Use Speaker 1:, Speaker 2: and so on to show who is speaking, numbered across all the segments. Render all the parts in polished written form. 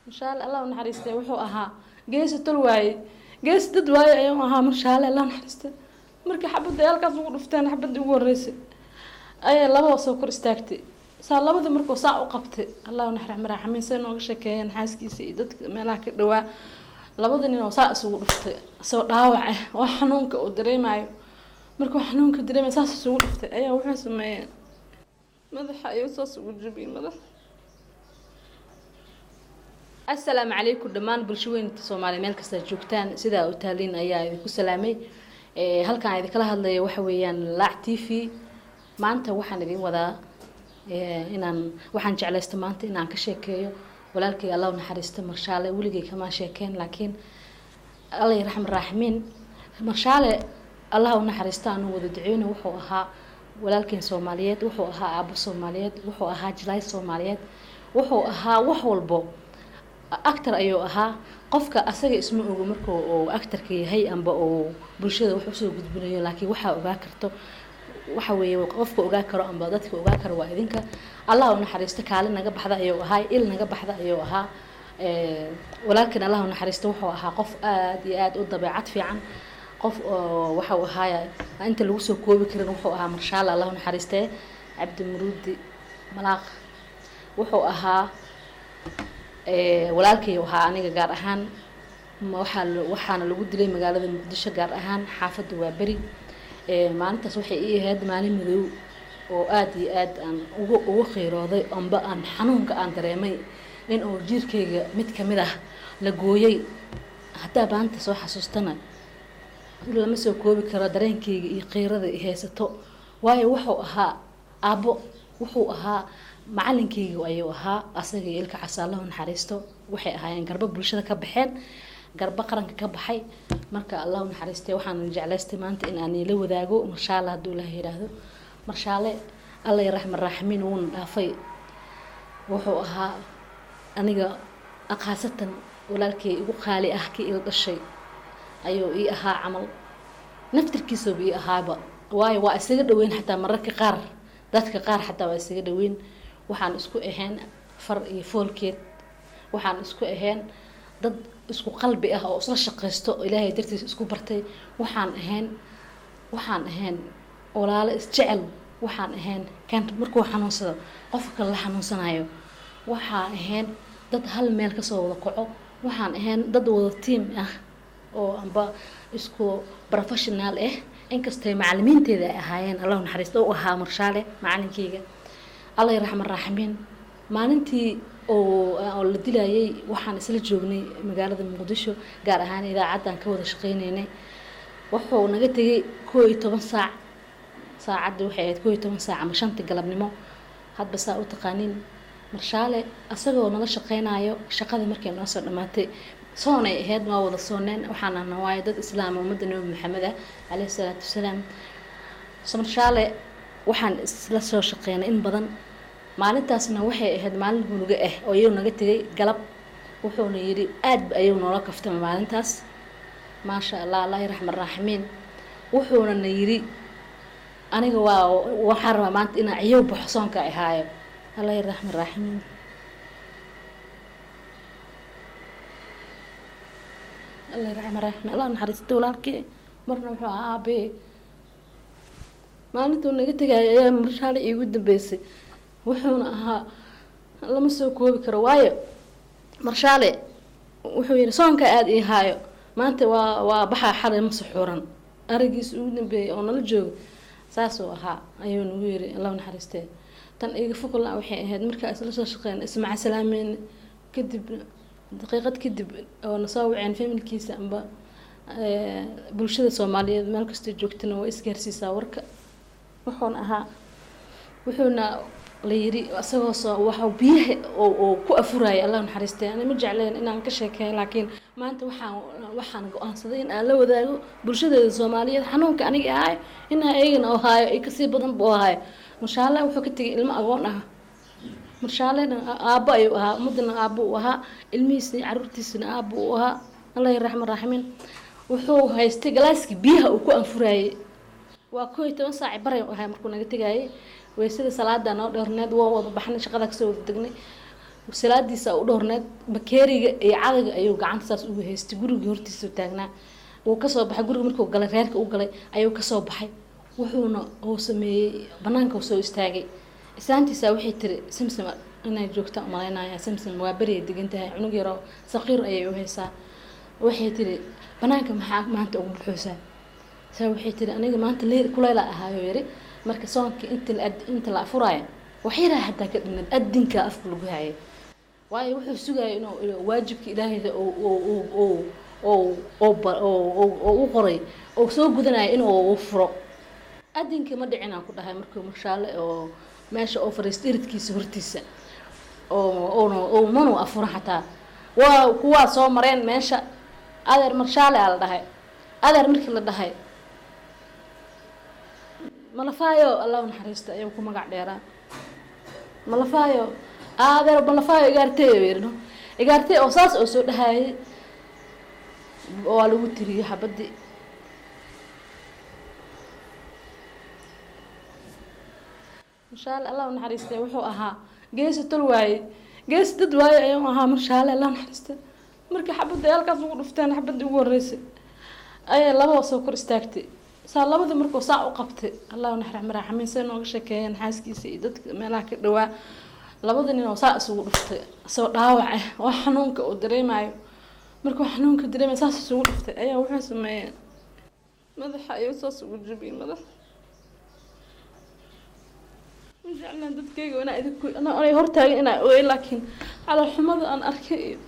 Speaker 1: marshaale allah naxariistay wuxuu ahaa geesi tol waaye geesi dad waaye ayuu ahaa marshaale allah naxariistay markii xabadda halkaas ugu dhufteen xabadda ugu horeysay ayaa laba soo kor istaagtay saa labada markuu saa u qabtay allah naxariin say nooga sheekeeyeen xaaskiisa iyo dadka meelaha ka dhawaa labada nin oo saa isugu dhuftay soo dhaawac ah oo xanuunka uu dareemayo markuu xanuunka dareemayo saas isugu dhuftay ayaa wuxuu sameeyay madaxa ayuu saas ugu jabiyay madaxa. السلام عليكم دمان بلشوين الصومالي ملك استجوكتان سيدا أوتالين أيها كل سلامي هل كان إذا كلا هذا وحويان لاعتي في ما أنت وحنا دين وذا إن وحنا جعل استمانت إن عنك شيء ولكن الله نحرست مرشالة ولقي كمان شيء لكن الله يرحم الراحمين مرشالة الله نحرستانه وذدعينه وحوها ولكن صوماليات وحوها أبو صوماليات وحوها جلاي صوماليات وحوها وحولبو أكتر أيوة ها قفك أسرع اسمه ومركو أو أكتر كي هي أم بقو برشة وحوسه قد بنيه لكن وحى أذاكرته وحوي وقفك أذاكره أم بدتك أذاكره وإذنك الله نحرستك على نجب حذا أيوة هاي إل نجب حذا أيوة ها ولكن الله نحرسته وحوها قف آد والطبيعات في عن قف وحوها هاي أنت اللي وصل كوبي كرن وحوها مرشال الله نحرسته عبد المرود ملاق وحوها walaalkay waxa aniga gaar ahaan waxaana lagu dilay magaalada Muqdisho gaar ahaan xaafadda waa bari maalintaas waxay ii ahayd maalin madow oo aad iyo aad aan ugu khirooday amba aan xanuunka aan dareemay in oo jirkeyga mid kamid ah la gooyay hatta baanta soo xasuustana lama soo koobi karo dareenkeyga iyo qiirada i haysato waayo wuxuu ahaa aabo wuxuu ahaa macallinkeyga ayuu ahaa asaga ilka casaallahu naxariisto waxay ahaayeen garba bulshada ka baxeen garba qaranka ka baxay marka allahu naxariistay waxaan jeclaystay maanta in aan ila wadaago marshaale haduu ilaahay yiraahdo marshaale allah yarxam arraaximiin uu dhaafay wuxuu ahaa aniga aqaasatan walaalkay igu qaali ah kii ila dhashay ayuu ii ahaa camal naftirkiisa bii ahaaba waayo waa isaga dhaweyn xataa mararka qaar dadka qaar xataa waa isaga dhaweyn waxaan isku ahayn far iyo foolkeed waxaan isku ahayn dad isku qalbi ah oo isla shaqeysto ilaahay dartiis isku bartay waxaan ahayn walaalo isjecel waxaan ahayn kan markuu xanuunsado qofka la xanuunsanayo waxaan ahayn dad hal meel ka soo wada kaco waxaan ahayn dad wada team ah oo amba isku professional ah inkastoo macallimiinteeda ay ahaayeen allah naxariisto oo ahaa marshaale macallinkeyga الله يرحم الراحمين maalintii oo la dilayay waxaan isla joognay magaalada Muqdisho gaar ahaan idaacadan ka wada shaqeynay wuxuu naga tagay 12 saac saacadu waxay ahayd 12 saac ama 5 galabnimo hadba saa u taqaanin marshaale asagoo naga shaqeynayo shaqada markay noo soo dhamaatay soonay ahayd ma wada sooneen waxaan nahay dad islaam ummadda nabi maxamed alayhi salaatu wasalaam marshaale waxaan isla soo shaqeynay in badan maalintaasna waxay ahayd maalin gunuga ah oo ayuu naga tagay galab wuxuuna yiri aad ayuu noola kaftay maalintaas ma sha Allah Allah yarxam arraaximiin wuxuuna yiri aniga waxaan rabaa maanta inaan ciyo baxsoonka ahaayo Allah yarxam arraaximiin Allah yarxam arraaximiin Allah naxariisto walaalkii marna wuxuu aabe maalintuu naga tagay ayaa marshaale iigu dambeysay wuxuuna ahaa lama soo koobi karo waayo marshaale wuxuu yiri soonka aad ii haayo maanta waa baxa xalay ma suxuran arigiis ugu dambeeyay oo nala joogo saas oo ahaa ayuu nagu yiri allah naxariistay tan iiga fuqla waxay ahayd marka isla soo shaqeyn ismaca salaameen kadib daqiiqad kadib oo nasoo waceen familkiisa amba bulshada Soomaaliyeed meel kasta joogtana way isgaarsiisaa warka wuxuuna la yiri asagoo soo waxa biyaha oo ku afuray Allah naxariistay ana ma jecleen inaan ka sheekeeyo laakiin maanta waxaan go'aansaday in aan la wadaago bulshada Soomaaliyeed xanuunka aniga ahay in ayagana oo haayo ay ka sii badan boo haayo marshaale wuxuu ka tagay ilmo agoon ah marshaalena aabbo ayuu ahaa ummadana aabbo u ahaa ilmihiisa caruurtiisana aabbo u ahaa Allah yarxam arraaximiin wuxuu haystay galaaski biyaha uu ku anfurayay waa 12 saac baray ahay markuu naga tagay weysada salaada noo dheerneed waa wada baxnay shaqada ka soo wada tagnay salaadiisa u dhorneed bakeeriga iyo cadaga ayuu gacanta saas ugu haystay guriga hortiisa taagnaa uu ka soo baxay guriga markuu galay reerka u galay ayuu ka soo baxay wuxuuna uu sameeyay banaanka soo istaagay isaantiisa waxay tiri Samsam inay joogto umaleynaya Samsam waa bari degan tahay cunug yar oo saqiir ayay u haysaa waxay tiri banaanka maxaa maanta ugu buuxsaa waxay tiri aniga maanta leer kulayla ahaayo yiri marka soonka inta la afuraayo waxyara hadaa ka dhiman adinka afku lagu hayo waayo wuxuu sugayay inuu waajibka Ilaahayda oo qoray oo soo gudanayo inuu furo adinka ma dhicin aan ku dhahay markuu marshaale oo meesha oo fariistiridkiisa hortiisa oo manu afuro xataa waa kuwa soo mareen meesha adeer marshaale la dhahay adeer markii la dhahay malafaayo Allah naxariista ayuu ku magac dheeraa malafaayo adeer malafaayo igaartay oo saas oo soo dhahay oo lagu tiriyay xabadii marshaale Allah naxariista wuxuu ahaa gees tol waaye gees dad waaye ayuu ahaa marshaale Allah naxariista markii xabadii halkaas ugu dhufteen xabadii ugu horeysay ay laba soo kor istaagtay saa labada markuu saa u qabtay Allah naxariin seen nooga sheekeeyeen xaaskiisa iyo dadka meelaha ka dhawaa labada nin oo saa isugu dhuftay soo dhaawac oo xanuunka uu dareemayo markuu xanuunka dareemay saas isugu dhuftay ayaa wuxuu sameeyay madaxa ayuu saas ugu jabiyay madaxa جعلنا dadkayga wana idinku ana hortaagan ina oo laakiin ala xumada aan arkay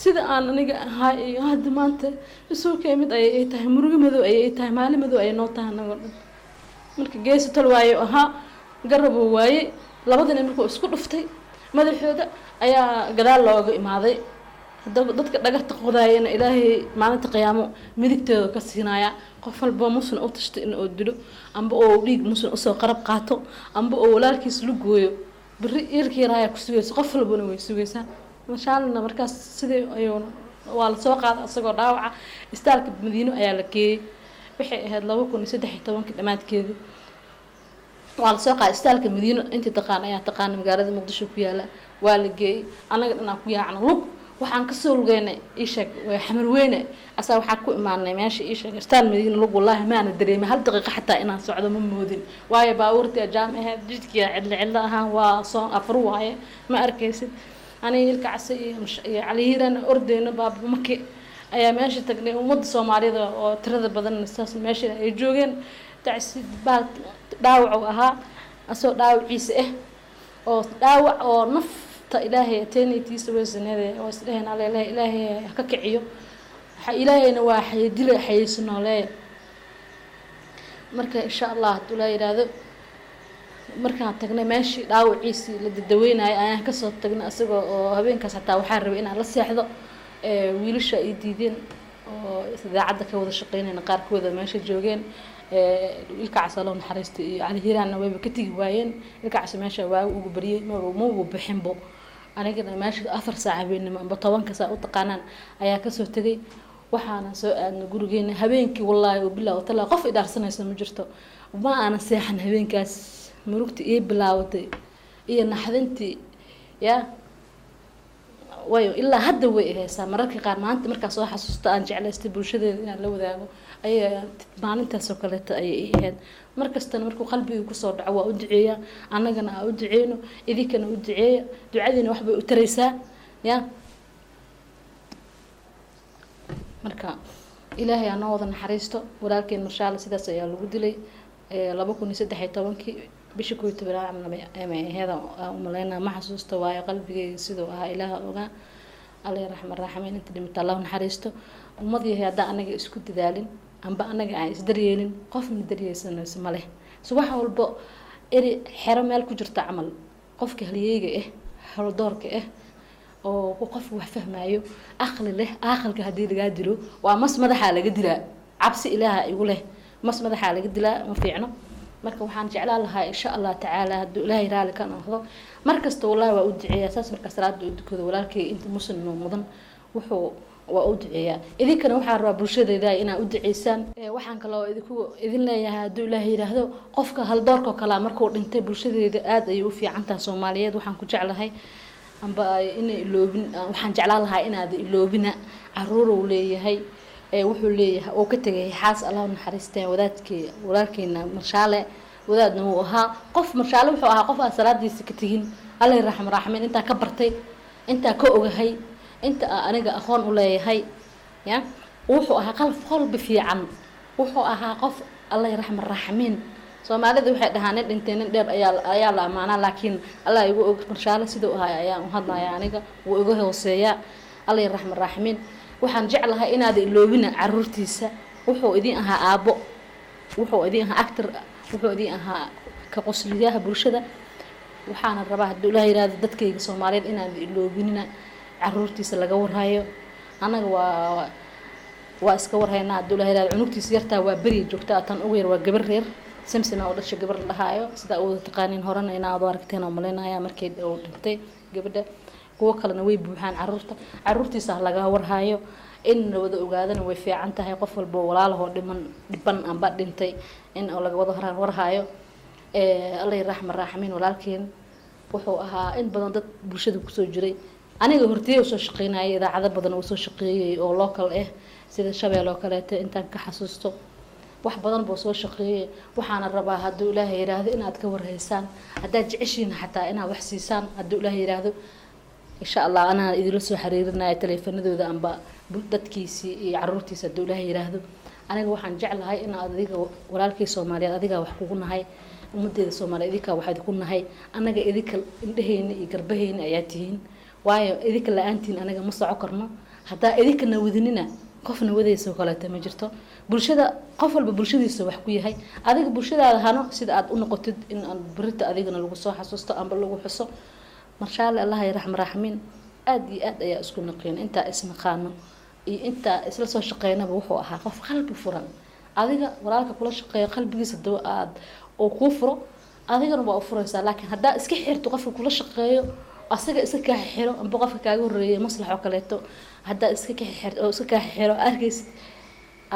Speaker 1: sida aan aniga ahaa iyo hadda maanta isoo keemid ay tahay murugo madow ay tahay maalin madow ay noo tahay anaga marka gees tal waayo ahaa garabo waaye labadana markuu isku dhuftay madaxooda ayaa gadaal looga imaaday dadka dhagarta qodaayna Ilaahay maalinta qiyaamo midigtooda ka siinaya qof walba muslim u tashto in uu dilo amba oo dhiig muslim u soo qarab qaato amba oo walaalkiis lu gooyo bari yarkii raaya ku sugayso qof walbana way sugaysaa maashaalna markaas sidii ayuu waa la soo qaaday asagoo dhaawaca istaalka Madiino ayaa la geeyay waxay ahayd 2013 dhamaadkeedii waa la soo qaaday istaalka Madiino intii taqaan magaalada Muqdisho ku yaala waa la geeyay anaga dhanaan ku yaacno lug waxaan ka soo lugeynay ishaq way xamar weyne asaa waxa ku imaanay meesha ishaq istaal Madiina lug wallahi ma ana dareemay hal daqiiqo xataa inaan socdo ma moodin waayo baawartii jaamaha jidkiya cidla ahaan waa soo afar waaye ma arkaysid ani ilka casay iyo calihiran ordeyna baaba markii ayaa meesha tagnay ummadda Soomaalida oo tirada badan saas meesha ay joogeen tacsid baal dhaawac ahaa asoo dhaawaciisa oo dhaawac oo naf إلهي تاني تيسوي هذا واسلهن على إلهي حكك عيو إلهي نوا حيدل حيسنا لا مركا إن شاء الله تلا يراد مركا تجنا ماشي داو عيسي للدوين أنا كسر تجنا أسوق وهبين كسرت وحارب إن على الساحة ويلش يديدين إذا عدك وذا شقين نقارك وذا ماشي جوجين الكعس لون حريستي على هيران وين بكتي واين الكعس ماشي وبري مو بحنبو أنا كده ماشي أثر ساعة بين ما بطوان كسا وتقانان أيا كسر تجي وحنا سؤال نقول جينا هبينك والله وبالله وطلع قف إدار سنة يسمى جرته وما أنا ساحن هبينك مروكتي إيه بلاوتي إيه نحذنتي يا وايو إلا هاد ويه سامرك قار ما أنت مركز صح حسست أن جعل استبوشة إن لو ذا أي ما أنت سكلت أي هاد مركز تنمرك قلبي وكسر دعوة أدعية أنا جنا أدعينه إذا كان أدعية دعادنا وحبي أتريسا يا مركا إلهي أنا وضن حريسته ولكن مشاعر سيدا سيال ودلي لابكون يسد حيته وانكي بشكل تبرع من هذا وملينا ما حسوسته واي قلبي سيدوها إله أوغا الله يرحم الراحمين انت دمت الله ونحريسته ومضي هذا أنا اسكت ذالين أم بقى أنا عايز دريين قف من دريسن اسمه صباح والبو إري حرام يالكو جرت عمل قف كهليجي حلو دورك oo qof wax fahmaayo aqli leh aqalka hadii laga dilo waa mas madaxa laga dilaa cabsi ilaaha igu leh mas madaxa laga dilaa ma fiicno marka waxaan jeclaan lahaa insha Allah taala haduu ilaahay raali ka noqdo markasta wallahi waa u duceeyaa saas marka salaada u dukado walaalkay inta muslim mudan wuxuu waa u duceeyaa idinkana waxa rabaa bulshadayda inaa u duceysaan waxaan kale oo idin leeyahay haduu ilaahay yiraahdo qofka hal doorka kala markuu dhintay bulshadayda aad ay u fiican tahay Soomaaliyeed waxaan ku jeclahay amba inay iloobin waxaan jeclaan lahaa inaad iloobina caruur uu leeyahay wuxuu leeyahay oo ka tagay xaas Allah naxariistay walaalkeena marshaale wadaadna uu ahaa qof marshaale wuxuu ahaa qof aan salaadiisa ka tagin Allah yarxam raaxmin inta ka bartay inta ka ogahay inta aniga aqoon u leeyahay ya wuxuu ahaa qalbi fiican wuxuu ahaa qof Allah yarxam raaxmin Soomaalida waxay dhahaan dhinteen dheer ayaa la amaana laakiin Allah igu og marshaale sidoo ahaa ayaan u hadlayaa aniga wuu igu hooseeyaa Allah yarxam raaxmin waxaan jeclahay inaad iloobina caruurtiisa wuxuu idin ahaa aabo wuxuu idin ahaa actor wuxuu idin ahaa ka qosliyaha bulshada waxaan rabaa haduu Ilaahay yiraahdo dadkayga Soomaaliyeed inaad iloobina caruurtiisa laga warhayo anaga waa iska warhaynaa haduu Ilaahay yiraahdo cunugtiisa yartaa waa bari joogtaa tan ugu yar waa gabar reer samsana oo dhashay gabar dhahayo sida uu taqaanin horena inaad aragteen oo maleynaya markii uu dhintay gabadha kuwa kalena way buuxaan caruurtiisa laga warhayo in wada ogaadana way fiican tahay qof walba walaalaho dhiban amba dhintay in laga wada warhayo Allah yarxam raaxmin walaalkeen wuxuu ahaa in badan dad bulshada ku soo jiray aniga hortiyay soo shaqeynayay idaacado badan oo soo shaqeeyay oo local sida Shabeelle oo kale intaan ka xasuusto wax badan boo soo shaqeeyay waxaana rabaa haduu Ilaahay yiraahdo inaad ka warhaysaan hadaa jeceshiin xataa inaad wax siisaan haduu Ilaahay yiraahdo insha Allah ana idin soo xiriirinayo teleefanadooda amba dadkiisi iyo caruurtiisa haduu Ilaahay yiraahdo aniga waxaan jeclahay in adiga walaalkii Soomaaliyeed adiga wax kugu nahay ummadeeda Soomaaliyeed idinka waxaad ku nahay anaga idinka indhaheena iyo garbaheena ayaa tihiin waayo idinka la'aantiin anaga ma soco karno hadaa idinka nawadinina qofna wadayso kale ma jirto bulshada qof walba bulshadiisa wax ku yahay adiga bulshadaada hano sida aad u noqotid in aan barita adigana lagu soo xasuusto amba lagu xuso marshaale Allah yarxam raaxmin aad iyo aad ayaa isku naqeen inta ismaqaano iyo inta isla soo shaqeynaba wuxuu ahaa qof qalbi furan adiga walaalka kula shaqeeyo qalbigiisa aad oo ku furo adigana waa u furaysaa laakiin hadaa iska xirto qofka kula shaqeeyo asaga iska ka xiro amba qofka kaaga horeeyay maslaxo kaleeto hadaa iska ka xirto oo iska ka xiro arkays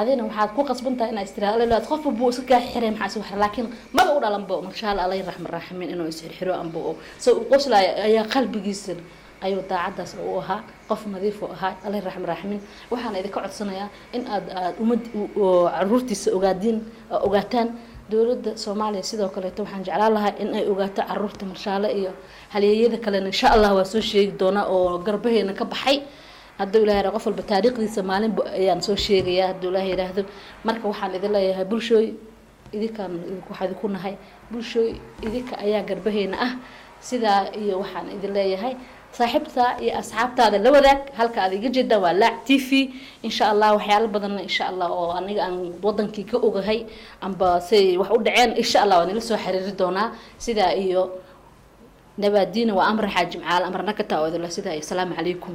Speaker 1: adina waxaad ku qasbantahay inaad istiraahdo qof buu iska ka xiray maxaa wax laakiin ma u dhalanbo marshaal Allah yarxam raaxmin inuu is xiro amba oo soo qoslay ayaa qalbigiisa ayuu daacadaas u ahaa qof nadiif oo ahaa Allah yarxam raaxmin waxaan idinka codsanayaa in aad caruurtiisa ogaataan dawladda Soomaaliya sidoo kale waxaan jeclaan lahaa in ay ogaato caruurta marshaale iyo halyeeyada kale insha Allah waa soo sheegi doona oo garbaheena ka baxay haduu Ilaahay qof walba taariikhdiisa maalin ayaan soo sheegayaa haduu Ilaahay yiraahdo marka waxaan idin leeyahay bulshooy idinkan waxaad ku nahay bulshooy idinka ayaa garbaheena ah sida iyo waxaan idin leeyahay saaxiibta iyo asxaabtaada la wadaag halka aad iga jeeda waa Laac TV insha Allah waxyaalo badan insha Allah oo aniga aan wadankii ka ogahay amba say wax u dhaceen insha Allah waan ila soo xiriiri doonaa sida iyo nabadiina waa amr xaajim caal amarna ka taawado sida assalamu alaykum